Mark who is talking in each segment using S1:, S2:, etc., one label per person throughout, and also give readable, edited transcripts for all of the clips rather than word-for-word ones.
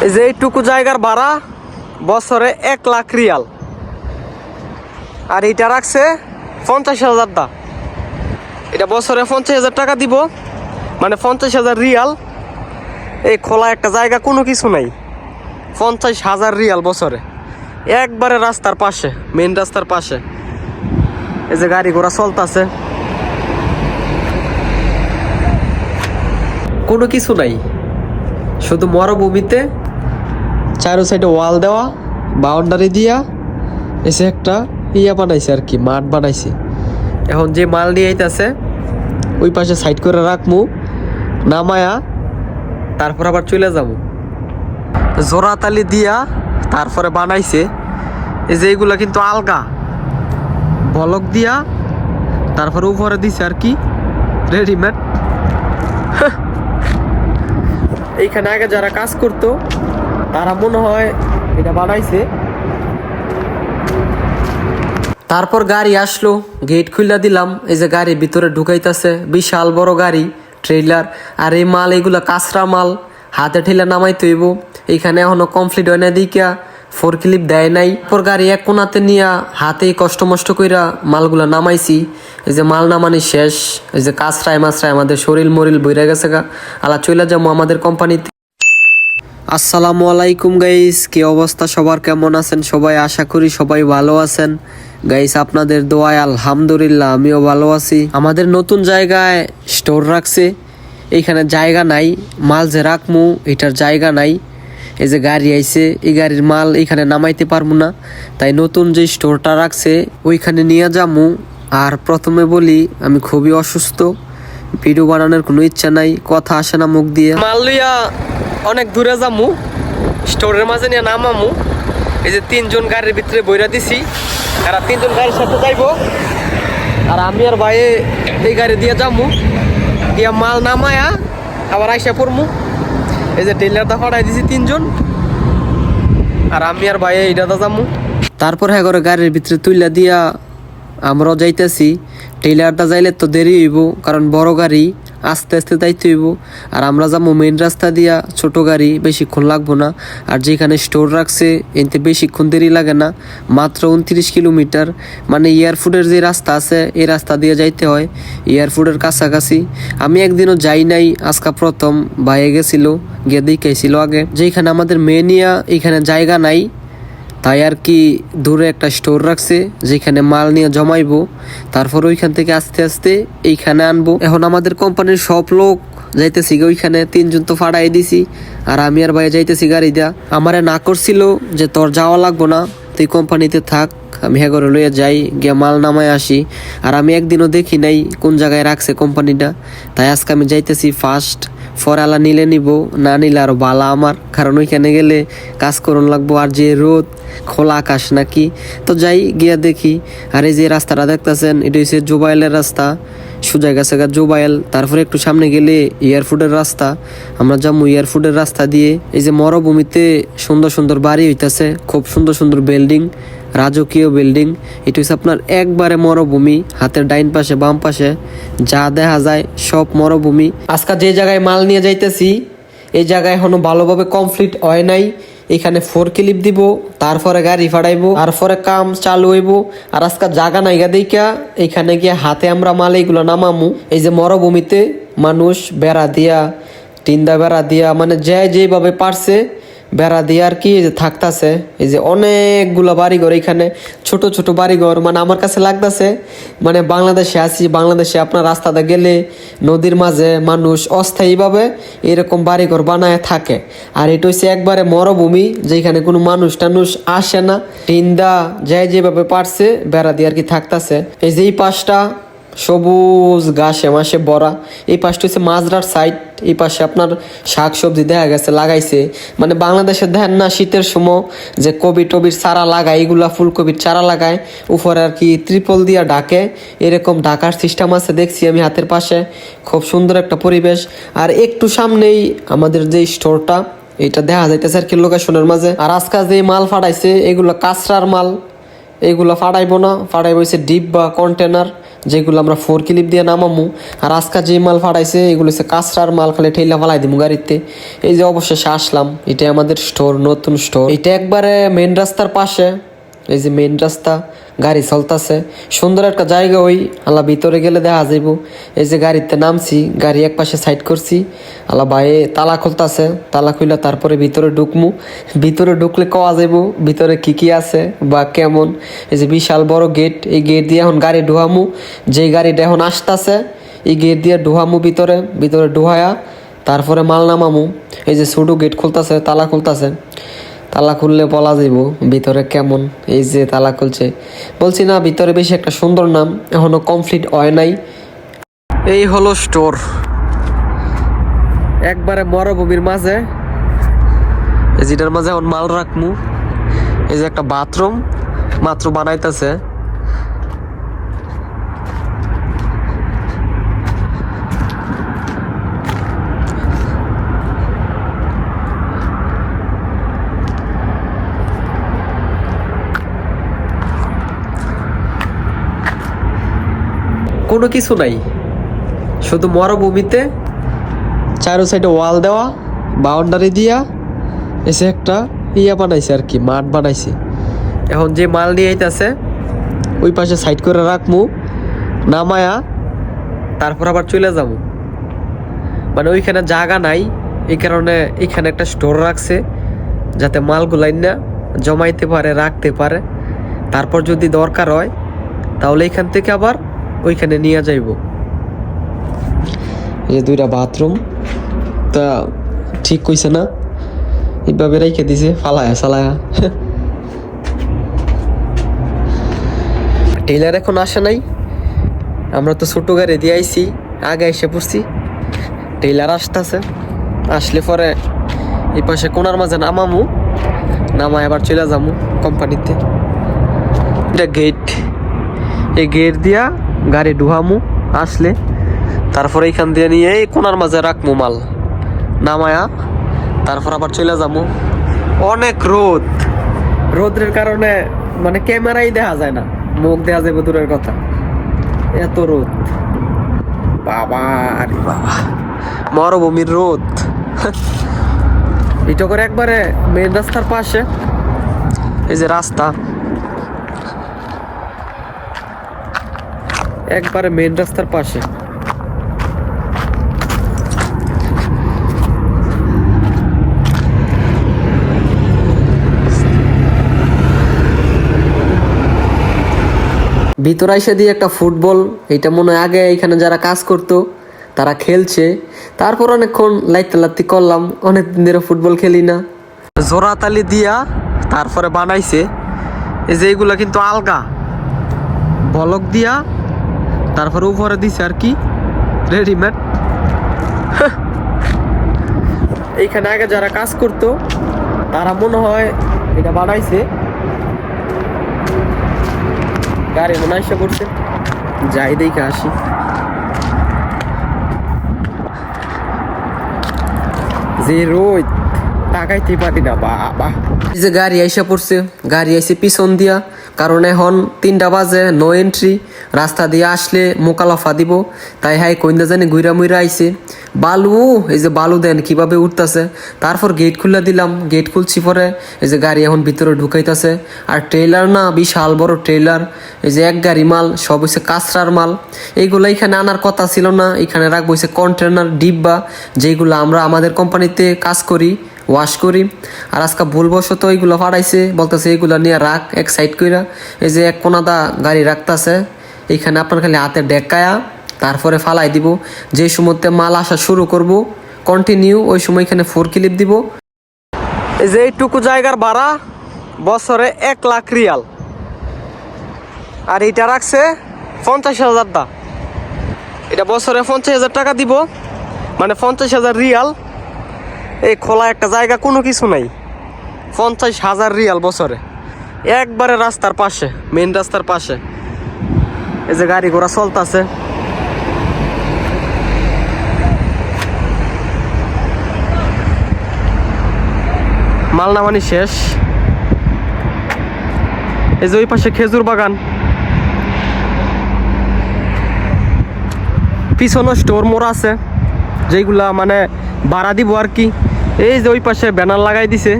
S1: এই যে এইটুকু জায়গার ভাড়া বছরে 1,00,000 রিয়াল, আর এটা রাখছে 50,000 দা। এটা বছরে 50,000 টাকা দিব, মানে 50,000 রিয়াল। এই খোলা একটা জায়গা, কোনো কিছু নাই, 50,000 রিয়াল বছরে, একবারে রাস্তার পাশে, মেন রাস্তার পাশে। এই যে গাড়ি ঘোড়া চলতেছে, কোনো কিছু নাই, শুধু মরুভূমিতে চারো সাইডে ওয়াল দেওয়া, বাউন্ডারি দিয়া এসে একটা ইয়া বানাইছে আর কি, মাঠ বানাইছে। এখন যে মাল নিয়ে আইতাছে ওই পাশে সাইড করে রাখমু, নামায়া তারপর আবার চলে যাবো। জোড়াতালি দিয়া তারপরে বানাইছে। এই যে এইগুলা কিন্তু আলগা, বলক দিয়া তারপরে উপরে দিছে আর কি, রেডিমেড। এইখানে আগে যারা কাজ করতো তারা মনে হয় এটা বানাইছে। তারপর গাড়ি আসলো, গেট খুলে দিলাম। এই যে গাড়ি ভিতরে ঢুকাইতেছে, বিশাল বড় গাড়ি, ট্রেইলার। আর এই মাল, এইগুলা কাঁচরা মাল, হাতে ঠেলে নামাইতে হইব। এইখানে এখনো কমপ্লিট হয় না দিকা, 4 ক্লিপ দেয় নাই। পর গাড়ি এক কোনাতে নিয়ে হাতে কষ্ট মষ্ট কইরা মালগুলা নামাইছি। এই যে মাল নামানি শেষ। এই যে কাঁচরায় মাছরায় আমাদের শরীর মরিল বইরা গেছে গা। আলা চইলা যাবো আমাদের কোম্পানিতে। আসসালামু আলাইকুম গাইস, কি অবস্থা সবার, কেমন আছেন সবাই? আশা করি সবাই ভালো আছেন গাইস, আপনাদের দোয়ায় আলহামদুলিল্লাহ আমিও ভালো আছি। আমাদের নতুন জায়গায় স্টোর রাখছে, এইখানে জায়গা নাই, মাল যে রাখমু এটার জায়গা নাই। এই যে গাড়ি আইছে, এই গাড়ির মাল এইখানে নামাইতে পারবো না, তাই নতুন যে স্টোরটা রাখছে ওইখানে নিয়ে যামু। আর প্রথমে বলি, আমি খুবই অসুস্থ, ভিডিও বানানোর কোনো ইচ্ছা নাই, কথা আসে না মুখ দিয়ে। মাল লইয়া অনেক দূরে যামু, স্টোরের মাঝে নিয়ে নামামু। এই যে 3 জন গাড়ির ভিতরে বইরা দিছি, এরা 3 জন গাড়ির সাথে যাইবো, আর আমি আর ভাই এই গাড়ি দিয়ে যামু, দিয়া মাল নামায়া আবার আইসা পড়মু। এই যে টেলারটা হটাই দিছি 3 জন, আর আমি আর ভাই এইটাতে যামু। তারপর হ্যাঁ করে গাড়ির ভিতরে তুইলা দিয়া আমরাও যাইতেছি। টেলারটা যাইলে তো দেরি হইব, কারণ বড় গাড়ি, আস্তে আস্তে যাইতে হইব। আর আমরা যাবো মেন রাস্তা দিয়া, ছোট গাড়ি, বেশিক্ষণ লাগবো না। আর যেখানে স্টোর রাখছে এতে বেশিক্ষণ দেরি লাগে না, মাত্র 29 কিলোমিটার। মানে এয়ারফুডের যে রাস্তা আছে এই রাস্তা দিয়ে যাইতে হয়, এয়ারফুডের কাছাকাছি। আমি একদিনও যাই নাই, আজকা প্রথম বাইরে গেছিল, গিয়ে দেখাইছিল আগে। যেখানে আমাদের মেনিয়া এখানে জায়গা নাই, তাই আর কি দূরে একটা স্টোর রাখছে যেখানে মাল নিয়ে জমাইবো, তারপর ওইখান থেকে আস্তে আস্তে এইখানে আনবো। এখন আমাদের কোম্পানির সব লোক যাইতেছি ওইখানে, 3 জন তো ফাড়াই দিছি, আর আমি আর ভাই যাইতেছি গাড়ি দিয়া। আমারে না করছিল যে তোর যাওয়া লাগবো না, তুই কোম্পানিতে থাক, আমি হ্যাঁ করে লইয়া যাই, গিয়ে মাল নামায় আসি। আর আমি একদিনও দেখি নাই কোন জায়গায় রাখছে কোম্পানিটা, তাই আজকে আমি যাইতেছি ফার্স্ট। ফরালা নিলে নিব, না নিলে আরো বালা আমার, কারণ ওইখানে গেলে কাজ করুন লাগবো। আর যে রোদ, খোলা আকাশ নাকি, তো যাই গিয়া দেখি। আর এই যে রাস্তাটা দেখতেছেন, এটা হচ্ছে জুবাইলের রাস্তা, সোজা গেছে গা জুবাইল। তারপরে একটু সামনে গেলে এয়ারফুডের রাস্তা, আমরা যাবো এয়ারফুডের রাস্তা দিয়ে। এই যে মরুভূমিতে সুন্দর সুন্দর বাড়ি হইতেছে, খুব সুন্দর সুন্দর বিল্ডিং, রাজকীয় বিল্ডিং। এটা হচ্ছে আপনার একবারে মরুভূমি, হাতের ডাইন পাশে বাম পাশে যা দেখা যায় সব মরুভূমি। আজকে যে জায়গায় মাল নিয়ে যাইতেছি এই জায়গায় এখনো ভালোভাবে কমপ্লিট হয় নাই। এখানে 4 ক্লিপ দিব, তারপরে গাড়ি ফাড়াইবো, তারপরে কাম চালু হইব। আর আজকে জায়গা নাইগা দেখা এখানে গিয়ে হাতে আমরা মাল এইগুলো নামামু। এই যে মরুভূমিতে মানুষ বেড়া দিয়া, টিন্দা বেড়া দিয়া, মানে যেভাবে পারছে বেড়া দিয়ে আর কি থাকতেছে। এই যে অনেকগুলো বাড়িঘর, এখানে ছোট ছোট বাড়িঘর, মানে আমার কাছে লাগতেছে মানে বাংলাদেশে আছি। বাংলাদেশে আপনার রাস্তাতে গেলে নদীর মাঝে মানুষ অস্থায়ীভাবে এরকম বাড়িঘর বানায় থাকে, আর এটা হচ্ছে একবারে মরুভূমি, যেখানে কোনো মানুষ টানুষ আসে না। টিন্দা যেভাবে পারছে বেড়া দিয়ে আর কি থাকতেছে। এই যে এই পাশটা সবুজ ঘাসে মাসে ভরা, এই পাশটা হচ্ছে মাজরার সাইড। এই পাশে আপনার শাক সবজি দেখা গেছে লাগাইছে, মানে বাংলাদেশে দেখেন না শীতের সময় যে কবি টবির চারা লাগায়, এইগুলা ফুলকপির চারা লাগায়, উপরে আর কি ত্রিপল দিয়া ঢাকে, এরকম ঢাকার সিস্টেম আছে দেখছি আমি হাতের পাশে। খুব সুন্দর একটা পরিবেশ। আর একটু সামনেই আমাদের যে স্টোরটা, এটা দেখা যাইতেছে আর কি লোকেশনের মাঝে। আর আজকাল যে মাল ফাটাইছে এগুলো কাঁচরার মাল, এইগুলো ফাটাইবো না, ফাটাইবো হচ্ছে ডিপ বা কন্টেনার। যেগুলো আমরা 4 ক্লিপ দিয়ে নামামু। আর আজকে যে মাল ফাটাইছে এগুলো হচ্ছে কাঁচরার মাল, খালি ঠেলা ফালাই দিমু গাড়িতে। এই যে অবশেষে আসলাম, এটা আমাদের স্টোর, নতুন স্টোর। এটা একবারে মেন রাস্তার পাশে, এই যে মেন রাস্তা, গাড়ি চলতেছে, সুন্দর একটা জায়গা। ওই আল্লাহ ভিতরে গেলে দেখা যাইব। এই যে গাড়িতে নামছি, গাড়ি এক পাশে সাইড করছি, আল্লাহ ভাই তালা খুলতেছে, তালা খুলে তারপরে ভিতরে ঢুকমু। ভিতরে ঢুকলে কওয়া যাইব ভিতরে কি কি আছে বা কেমন। এই যে বিশাল বড় গেট, এই গেট দিয়ে এখন গাড়ি ঢুয়ামু। যে গাড়িটা এখন আসতেছে এই গেট দিয়ে ঢুয়ামু ভিতরে, ভিতরে ঢুয়ায়া তারপরে মাল নামামু। এই যে ছোটো গেট খুলতেছে, তালা খুলতেছে, তালা খুললে বলা যাইব ভিতরে কেমন। এই যে তালা খুলছে, বলছি না ভিতরে বেশি একটা সুন্দর নাম, এখনো কমপ্লিট হয় নাই। এই হলো স্টোর, একবারে মরুভূমির মাঝে। এই যেটার মাঝে এখন মাল রাখমু। এই যে একটা বাথরুম মাত্র বানাইতেছে। কোনো কিছু নাই, শুধু মরুভূমিতে চারো সাইডে ওয়াল দেওয়া, বাউন্ডারি দিয়া এসে একটা ইয়া বানাইছে আর কি, মাঠ বানাইছে। এখন যে মাল নিয়ে আইতাছে ওই পাশে সাইড করে রাখমু, নামায়া তারপর আবার চলে যাব। মানে ওইখানে জায়গা নাই, এই কারণে এখানে একটা স্টোর রাখছে, যাতে মালগুলাই না জমাইতে পারে, রাখতে পারে। তারপর যদি দরকার হয় তাহলে এখান থেকে আবার ওইখানে নিয়ে যাইব। এই দুইটা বাথরুম তা ঠিক কইছে না, এইভাবে রেখে দিছে ফালায়া সালায়া। টেইলার এখন আসে নাই, আমরা তো ছোট গাড়ি দিয়ে আইছি, আগে এসে পড়ছি। টেইলার আসতেছে, আসলে পরে এই পাশে কোনার মাঝে নামামু, নামায় আবার চলে যাবো কোম্পানিতে। এটা গেট, এই গেট দিয়া গাড়ি ঢুহামু, আসলে তারপরে এইখান দিয়ে নিয়ে এই কোনার মাঝে রাখমু মাল, নামায়া তারপর আবার চলে যাবো। অনেক রোদ, রোদের কারণে মানে ক্যামেরাই দেখা যায় না, মুখ দেখা যাবে দূরের কথা, এত রোদ। বাবা আরে বাবা, মরুভূমির রোদ। এটা করে একবারে মেন রাস্তার পাশে, এই যে রাস্তা একবারে মেন রাস্তার পাশে। ভিতরে এসে দিয়ে একটা ফুটবল, এটা মনে হয় আগে এখানে যারা কাজ করতো তারা খেলছে। তারপর অনেকক্ষণ লাইতে করলাম, অনেকদিন ধরে ফুটবল খেলি না। জোড়াতালি দিয়া তারপরে বানাইছে, এই যে এইগুলা কিন্তু আলগা বলক দিয়া তারপরে উপরে দিছে আর কি, রেডিমেড। এইখানে আগে যারা কাজ করতো তারা মনে হয় এটা বানাইছে। গাড়ি মনে হয় এসে পড়ছে, যাই দেখে আসি। যে রোদ, তাকাইতে পারি না বাবা। এই যে গাড়ি আইসা পড়ছে, গাড়ি আইসে পিছন দিয়া, কারণ এখন 3টা বাজে, নো এন্ট্রি। রাস্তা দিয়ে আসলে মোকালাফা দিব, তাই হাই কইন্দা জানি ঘুরা মুইরা আইছে। বালু, এই যে বালু দেন কিভাবে উঠতেছে। তারপর গেট খুলে দিলাম, গেট খুলছি পরে এই যে গাড়ি এখন ভিতরে ঢুকাইতেছে। আর ট্রেলার না, বিশাল বড় ট্রেলার, এই যে এক গাড়ি মাল, সব হচ্ছে কাঁচরার মাল। এইগুলো এখানে আনার কথা ছিল না, এখানে রাখবো হচ্ছে কন্টেনার ডিব্বা, যেগুলো আমরা আমাদের কোম্পানিতে কাজ করি, ওয়াশ করি। আর আজকে ভুলবশত এইগুলো ফাটাইছে, বলতেছে এইগুলো নিয়ে রাখ এক সাইড কইরা। এই যে এক কোনাদা গাড়ি রাখতেছে, এইখানে আপনার খালি হাতে ডেকায়া তারপরে ফালাই দিব। যে সময়তে মাল আসা শুরু করব কন্টিনিউ, ওই সময় এখানে 4 ক্লিপ দিব। এই যে এইটুকু জায়গার ভাড়া বছরে 1 লাখ রিয়াল, আর এটা রাখছে 50,000 দা। এটা বছরে 50,000 টাকা দিব, মানে 50,000 রিয়াল। এই খোলা একটা জায়গা, কোনো কিছু নাই, 50,000 রিয়াল বছরে, একবারে রাস্তার পাশে, মেন রাস্তার পাশে। এই যে গাড়ি ঘোড়া চলতেছে, মাল নামানি শেষ। এই যে ওই পাশে খেজুর বাগান, পিছনে স্টোর মোড় আছে যেইগুলা মানে ভাড়া দিব আর কি। এই যে ওই পাশে ব্যানার লাগাই দিছে।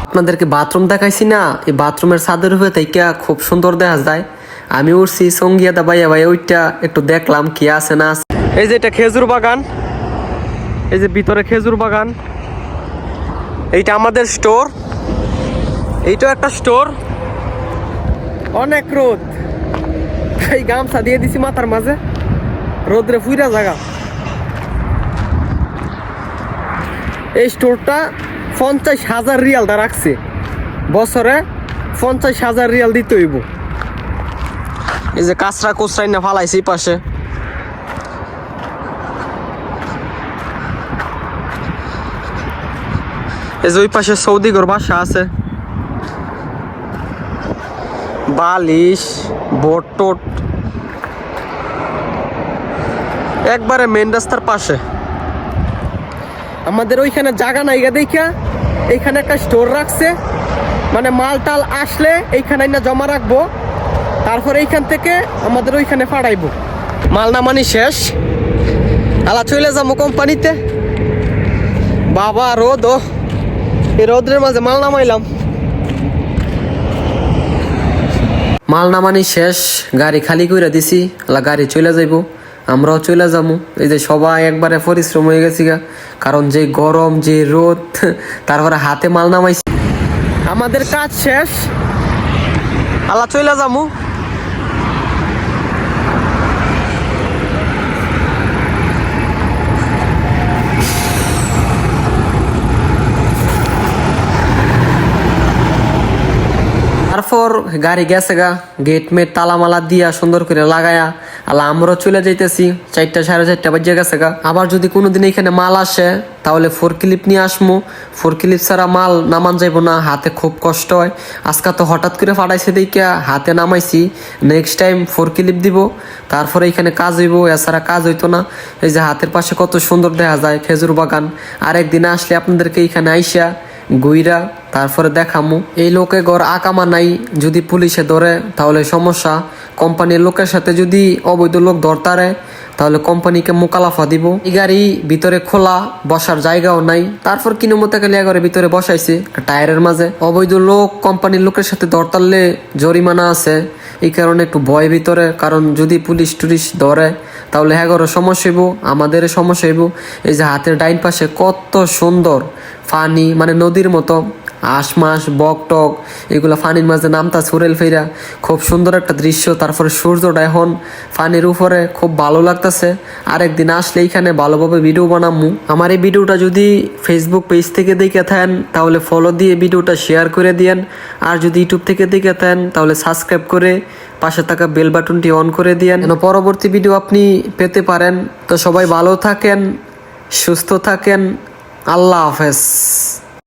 S1: আপনাদেরকে বাথরুম দেখাইছি না, এই বাথরুমের ছাদের উপরে থেকে খুব সুন্দর দেখা যায়। আমি উঠছি সঙ্গিয়া দা ভাইয়া ভাই ওইটা একটু দেখলাম কি আছে না আছে। এই যে এটা খেজুর বাগান, এই যে ভিতরে খেজুর বাগান, এইটা আমাদের স্টোর, এইটাও একটা স্টোর। অনেক রোদ, এই গামছা দিয়ে দিছি মাথার মাঝে, রোদ্রে ফুইরা জায়গা। এই স্টোরটা 50,000 রিয়ালটা রাখছে, বছরে 50,000 রিয়াল দিতে হইব। এই যে কাঁচরা কোচরাই না ফালাইছে এই পাশে। এই যে ওই পাশে সৌদি ঘর বাসা আছে, বালিশ বোট টোট একবারে মেন রাস্তার পাশে। আমাদের ওইখানে জায়গা নাই দেখা এইখানে একটা স্টোর রাখছে, মানে মাল টাল আসলে এইখানে না জমা রাখবো, তারপর এইখান থেকে আমাদের ওইখানে পাঠাইবো। মাল নামানি শেষ, আলা চলে যাবো কোম্পানিতে। বাবা রোদ, এই রোদের মাঝে মাল নামাইলাম। মাল নামানি শেষ, গাড়ি খালি করে দিছি, আলা গাড়ি চলে যাইব, আমরাও চলে যাবো। এই যে সবাই একবারে পরিশ্রম হয়ে গেছি গা, কারণ যে গরম যে রোদ, তারপরে হাতে মাল নামাইছি। আমাদের কাজ শেষ, আলা চলে যাবো। তারপর গাড়ি গেছে গা, গেট মেট তালা মালা দিয়া সুন্দর করে লাগায়া আলা আমরাও চলে যাইতেছি। 4টা 4:30 বাজে গেছে গা। আবার যদি কোনোদিন এখানে মাল আসে তাহলে 4 ক্লিপ নিয়ে আসমু। 4 ক্লিপ ছাড়া মাল নামান যাইব না, হাতে খুব কষ্ট হয়। আজকে তো হঠাৎ করে ফাটাইছে দেখিয়া হাতে নামাইছি, নেক্সট টাইম 4 ক্লিপ দিব, তারপরে এখানে কাজ হইব, এছাড়া কাজ হইতো না। এই যে হাতের পাশে কত সুন্দর দেখা যায় খেজুর বাগান। আর একদিন আসলে আপনাদেরকে এখানে আইসা গুইরা তারপরে দেখামু। এই লোকে ঘর আকামা নাই, যদি পুলিশে ধরে তাহলে সমস্যা। কোম্পানির লোকের সাথে যদি অবৈধ লোক ধরতারে তাহলে কোম্পানিকে মোকালাফা দিব। এই গাড়ি ভিতরে খোলা, বসার জায়গাও নাই, তারপর কিনো মতো গেলে ঘরে ভিতরে বসাইছে টায়ারের মাঝে। অবৈধ লোক কোম্পানির লোকের সাথে ধরতারলে জরিমানা আছে, এই কারণে একটু ভয় ভিতরে, কারণ যদি পুলিশ টুলিশ ধরে তাহলে হ্যাঁ সমস্যা হইব, আমাদের সমস্যা হইব। এই যে হাতের ডাইন পাশে কত সুন্দর পানি, মানে নদীর মতো আশ মাস বক টক এগুলো পানির মাঝে নামতা সুরেল ফেরা, খুব সুন্দর একটা দৃশ্য। তারপরে সূর্যটা এখন পানির উপরে খুব ভালো লাগতেছে। আরেকদিন আসলে এইখানে ভালোভাবে ভিডিও বানামু। আমার এই ভিডিওটা যদি ফেসবুক পেজ থেকে দেখে থাকেন তাহলে ফলো দিয়ে ভিডিওটা শেয়ার করে দিয়েন, আর যদি ইউটিউব থেকে দেখে থাকেন তাহলে সাবস্ক্রাইব করে পাশে থাকা বেল বাটনটি অন করে দিয়েন, যেন পরবর্তী ভিডিও আপনি পেতে পারেন। তো সবাই ভালো থাকেন, সুস্থ থাকেন, আল্লাহ হাফেজ।